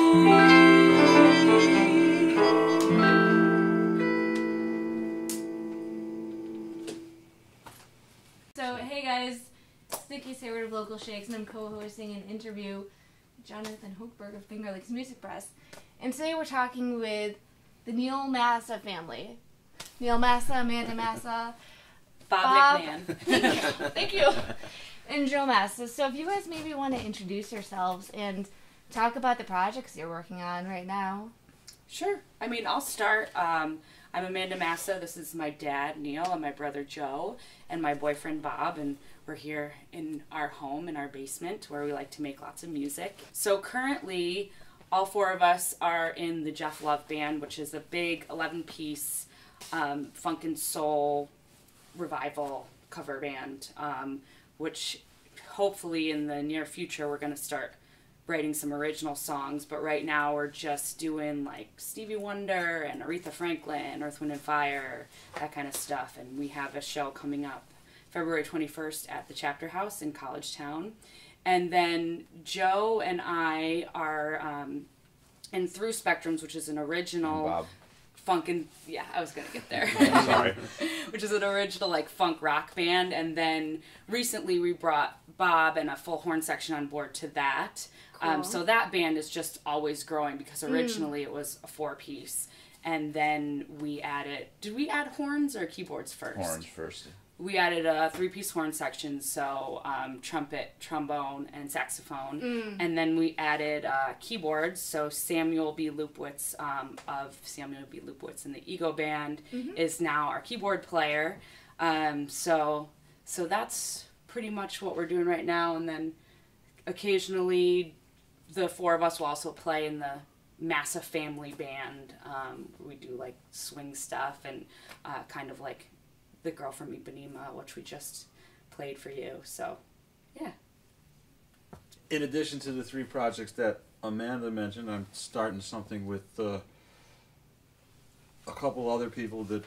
So, hey guys, it's Nikki Sayward of Local Shakes, and I'm co-hosting an interview with Jonathan Hochberg of Finger Licks Music Press. And today we're talking with the Neal Massa family. Neal Massa, Amanda Massa, Bob McMahon. Thank you. And Joe Massa. So if you guys maybe want to introduce yourselves and talk about the projects you're working on right now. Sure. I mean, I'll start. I'm Amanda Massa. This is my dad, Neal, and my brother, Joe, and my boyfriend, Bob, and we're here in our home, in our basement, where we like to make lots of music. So currently, all four of us are in the Jeff Love Band, which is a big 11-piece funk and soul revival cover band, which hopefully in the near future we're going to start writing some original songs, but right now we're just doing like Stevie Wonder and Aretha Franklin, Earth, Wind and Fire, that kind of stuff. And we have a show coming up February 21st at the Chapter House in College Town. And then Joe and I are in Through Spectrums, which is an original Bob. funk and, yeah, I was going to get there. Sorry. Which is an original like funk rock band. And then recently we brought Bob and a full horn section on board to that. Cool. So that band is just always growing because originally it was a 4-piece. And then we added, did we add horns or keyboards first? Horns first. We added a 3-piece horn section, so trumpet, trombone, and saxophone. And then we added keyboards, so Samuel B. Lupwitz of Samuel B. Lupwitz and the Ego Band is now our keyboard player. So that's pretty much what we're doing right now. And then occasionally the four of us will also play in the Massa family band. We do like swing stuff and kind of like The Girl from Ipanema, which we just played for you. So, yeah. In addition to the 3 projects that Amanda mentioned, I'm starting something with a couple other people that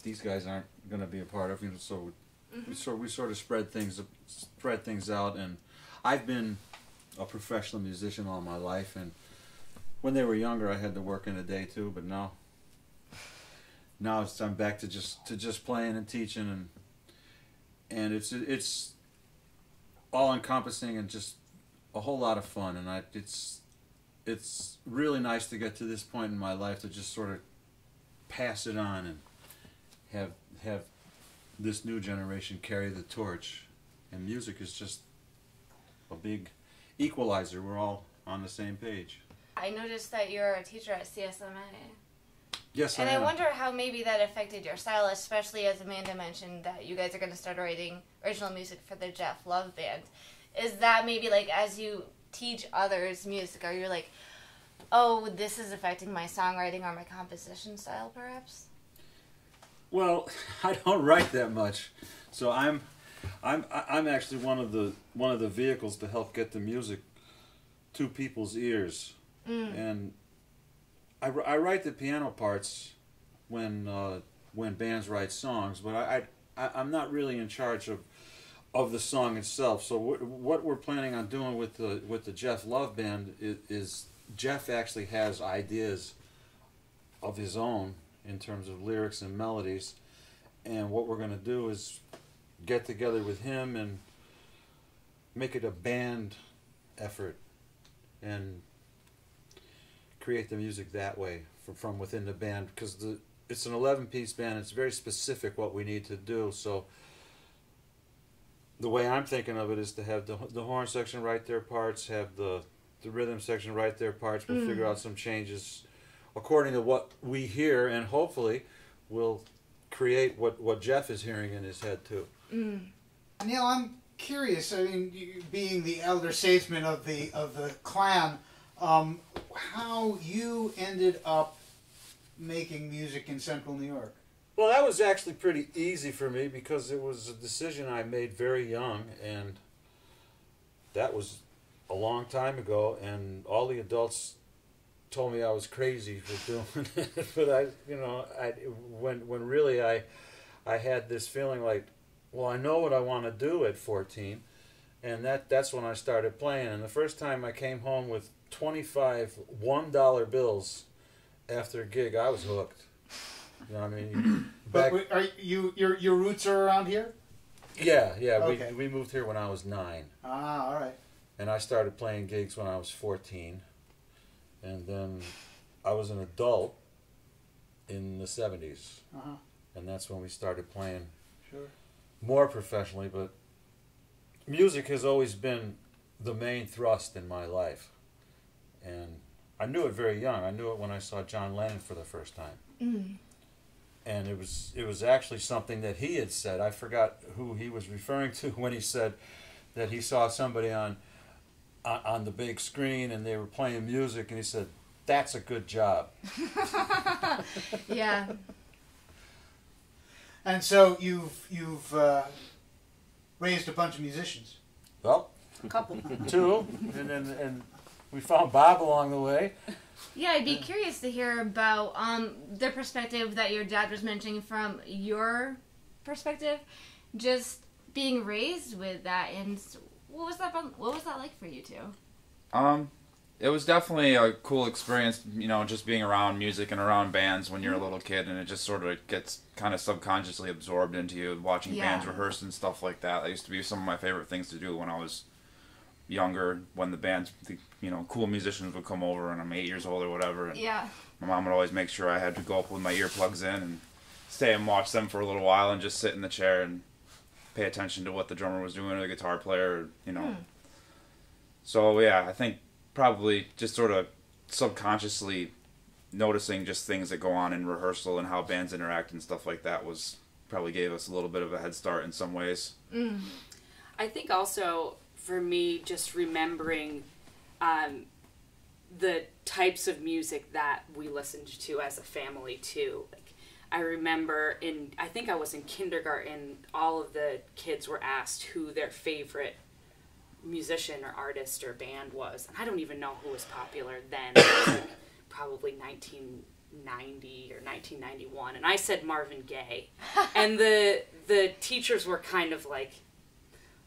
these guys aren't going to be a part of. You know, so we sort of spread things out. And I've been a professional musician all my life, and when they were younger, I had to work in the day too. But now I'm back to just playing and teaching, and it's all encompassing and just a whole lot of fun. And it's really nice to get to this point in my life to just sort of pass it on and have this new generation carry the torch. And music is just a big equalizer. We're all on the same page. I noticed that you're a teacher at CSMA. Yes, And I am. I wonder how maybe that affected your style, especially as Amanda mentioned that you guys are going to start writing original music for the Jeff Love Band. Is that maybe like as you teach others music, are you like, oh, this is affecting my songwriting or my composition style perhaps? Well, I don't write that much, so I'm actually one of the vehicles to help get the music to people's ears, and I write the piano parts when bands write songs, but I'm not really in charge of the song itself. So what we're planning on doing with the Jeff Love Band is Jeff actually has ideas of his own in terms of lyrics and melodies, and what we're going to do is get together with him and make it a band effort and create the music that way from within the band, because it's an 11-piece band. It's very specific what we need to do. So the way I'm thinking of it is to have the horn section write their parts, have the rhythm section write their parts. We'll figure out some changes according to what we hear, and hopefully we'll create what Jeff is hearing in his head too. Neal, I'm curious. I mean, you, being the elder statesman of the clan, how you ended up making music in Central New York? Well, that was actually pretty easy for me because it was a decision I made very young, and that was a long time ago, and all the adults told me I was crazy for doing it. But when really I had this feeling like, well, I know what I want to do at 14, and that's when I started playing. And the first time I came home with 25 $1 bills after a gig, I was hooked. You know what I mean? But are your roots are around here? Yeah. Okay. We moved here when I was 9. Ah, all right. And I started playing gigs when I was 14. And then I was an adult in the 70s. Uh-huh. And that's when we started playing Sure. more professionally. But music has always been the main thrust in my life. And I knew it very young. I knew it when I saw John Lennon for the first time. Mm. And it was actually something that he had said. I forgot who he was referring to when he said that he saw somebody on the big screen and they were playing music, and he said, "That's a good job." Yeah. And so you've raised a bunch of musicians. Well, A couple. 2, and we found Bob along the way. Yeah, I'd be curious to hear about the perspective that your dad was mentioning from your perspective, just being raised with that, and what was that like for you two? It was definitely a cool experience, you know, just being around music and around bands when you're a little kid, and it just sort of gets kind of subconsciously absorbed into you, watching bands rehearse and stuff like that. That used to be some of my favorite things to do when I was younger, when the bands, you know, cool musicians would come over, and I'm 8 years old or whatever, and Yeah. my mom would always make sure I had to go up with my earplugs in and stay and watch them for a little while and just sit in the chair and pay attention to what the drummer was doing or the guitar player, you know. So yeah, I think probably just sort of subconsciously noticing just things that go on in rehearsal and how bands interact and stuff like that was probably gave us a little bit of a head start in some ways. Mm. I think also for me, just remembering the types of music that we listened to as a family too. Like, I remember I think I was in kindergarten, all of the kids were asked who their favorite musician or artist or band was. And I don't even know who was popular then. It was like probably 1990 or 1991. And I said Marvin Gaye. And the teachers were kind of like,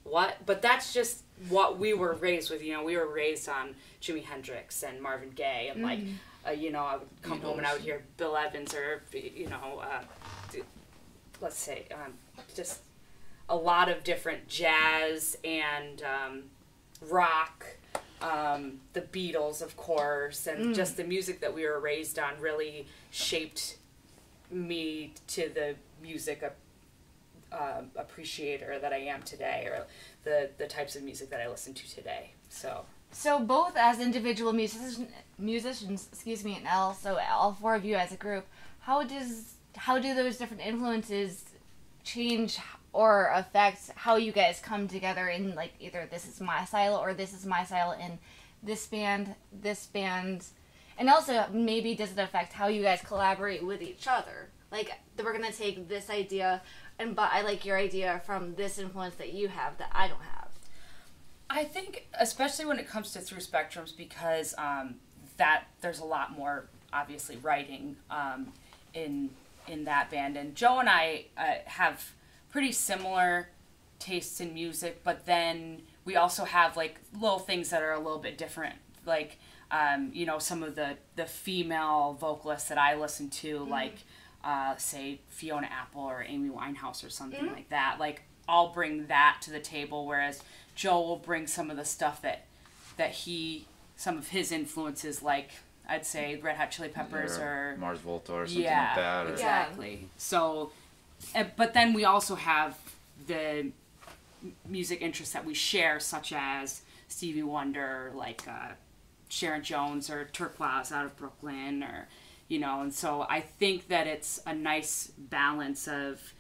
what? But that's just what we were raised with. You know, we were raised on Jimi Hendrix and Marvin Gaye, and like, you know, I would come home and I would hear Bill Evans or, you know, let's say, just a lot of different jazz and rock, the Beatles, of course, and just the music that we were raised on really shaped me to the music appreciator that I am today, or the types of music that I listen to today. So both as individual musicians, excuse me, and also all four of you as a group, how do those different influences change or affect how you guys come together in, like, either this is my style or this is my style in this band, and also maybe does it affect how you guys collaborate with each other? Like, we're gonna take this idea, but I like your idea from this influence that you have that I don't have. I think, especially when it comes to Through Spectrums, because that there's a lot more, obviously, writing in that band. And Joe and I have pretty similar tastes in music, but then we also have, like, little things that are a little bit different. Like, you know, some of the female vocalists that I listen to, like, say, Fiona Apple or Amy Winehouse or something like that. Like, I'll bring that to the table, whereas Joe will bring some of the stuff that some of his influences, like, I'd say Red Hot Chili Peppers or Mars Volta or something like that. Or, exactly. So, but then we also have the music interests that we share, such as Stevie Wonder, like Sharon Jones or Turquoise out of Brooklyn, or, you know, and so I think that it's a nice balance of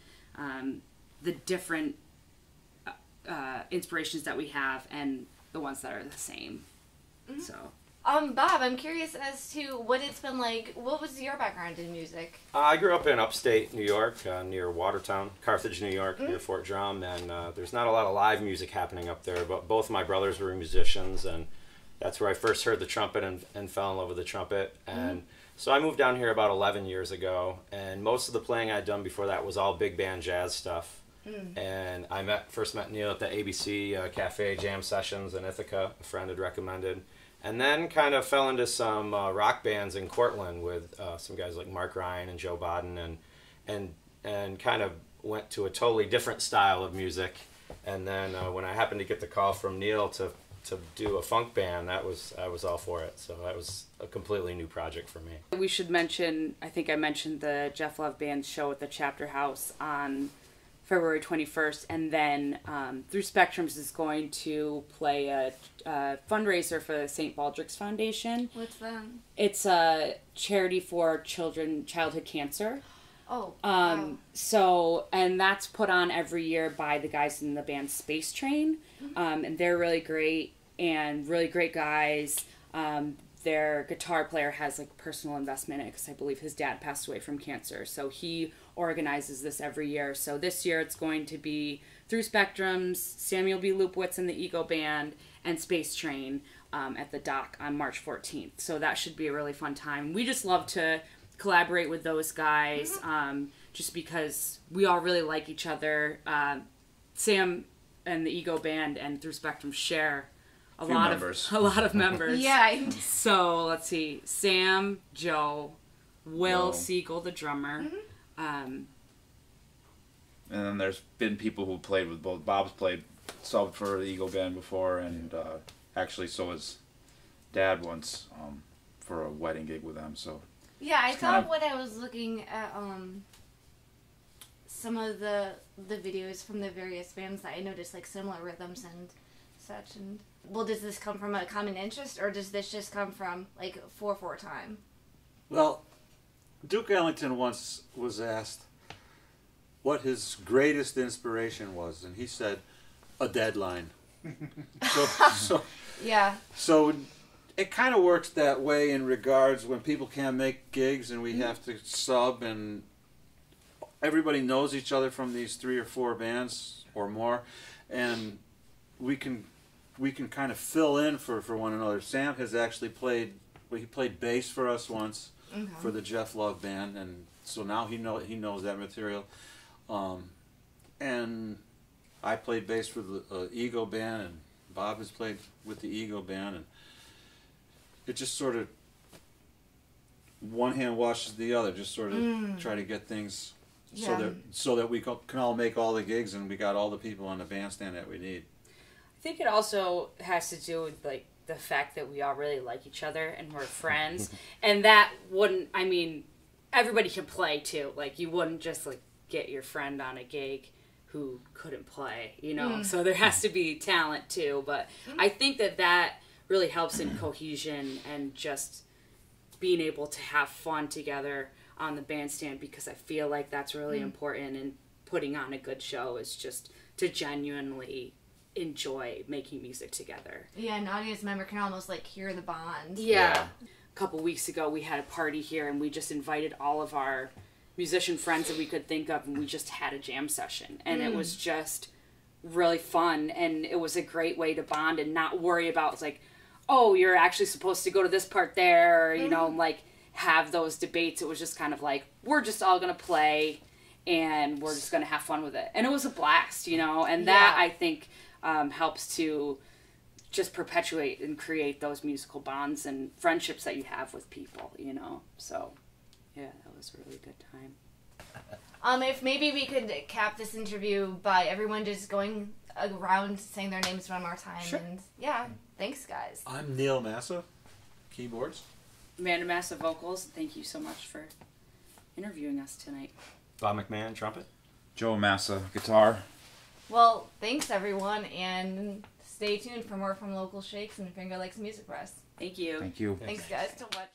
the different inspirations that we have and the ones that are the same. So. Bob, I'm curious as to what it's been like. What was your background in music? I grew up in upstate New York, near Watertown, Carthage, New York, near Fort Drum, and there's not a lot of live music happening up there, but both of my brothers were musicians, and that's where I first heard the trumpet and fell in love with the trumpet. And so I moved down here about 11 years ago, and most of the playing I'd done before that was all big band jazz stuff. And I first met Neal at the ABC Cafe Jam Sessions in Ithaca. A friend had recommended. And then kind of fell into some rock bands in Cortland with some guys like Mark Ryan and Joe Bodden, and kind of went to a totally different style of music. And then when I happened to get the call from Neal to do a funk band, I was all for it. So that was a completely new project for me. We should mention, I think I mentioned the Jeff Love Band show at the Chapter House on February 21st, and then Through Spectrums is going to play a fundraiser for the St. Baldrick's Foundation. What's that? It's a charity for childhood cancer. Oh, wow. So, and that's put on every year by the guys in the band Space Train, and they're really great and really great guys. Their guitar player has like personal investment in it because I believe his dad passed away from cancer. So he organizes this every year. So this year it's going to be Through Spectrums, Samuel B. Lupowitz and the Ego Band, and Space Train at the Dock on March 14th. So that should be a really fun time. We just love to collaborate with those guys just because we all really like each other. Sam and the Ego Band and Through Spectrum share a lot of members. Yeah. So let's see: Sam, Joe, Will Siegel, the drummer. And then there's been people who played with both. Bob's played subbed for the Eagle Band before, and actually so has Dad once for a wedding gig with them. So Yeah, I thought when I was looking at some of the videos from the various bands that I noticed like similar rhythms and such. And well, does this come from a common interest, or does this just come from like 4/4 time? Well, Duke Ellington once was asked what his greatest inspiration was, and he said, a deadline. Yeah. So it kind of works that way in regards when people can't make gigs and we have to sub, and everybody knows each other from these 3 or 4 bands or more, and we can kind of fill in for one another. Sam has actually played bass for us once for the Jeff Love Band, and so now he knows that material. And I played bass for the Ego Band, and Bob has played with the Ego Band, and it just sort of one hand washes the other. Just sort of try to get things so that we can all make all the gigs, and we got all the people on the bandstand that we need. I think it also has to do with like the fact that we all really like each other and we're friends, and that wouldn't. I mean, everybody can play too. Like you wouldn't just like get your friend on a gig who couldn't play, you know. So there has to be talent too. But I think that really helps in cohesion and just being able to have fun together on the bandstand, because I feel like that's really important, and putting on a good show is just to genuinely enjoy making music together. Yeah, an audience member can almost like hear the bond. Yeah. A couple weeks ago we had a party here, and we just invited all of our musician friends that we could think of, and we just had a jam session, and it was just really fun, and it was a great way to bond and not worry about like, oh, you're actually supposed to go to this part there, or, you know, like have those debates. It was just kind of like, we're just all gonna play and we're just gonna have fun with it, and it was a blast, you know. And that I think helps to just perpetuate and create those musical bonds and friendships that you have with people, you know. So yeah, that was a really good time. If maybe we could cap this interview by everyone just going around saying their names one more time. Sure. And yeah, thanks guys. I'm Neal Massa, keyboards. Amanda Massa, vocals. Thank you so much for interviewing us tonight. Bob McMahon, trumpet. Joe Massa, guitar. Well, thanks everyone, and stay tuned for more from Local Shakes and Finger Licks Music Press. Thank you. Thank you. Thanks guys to watch.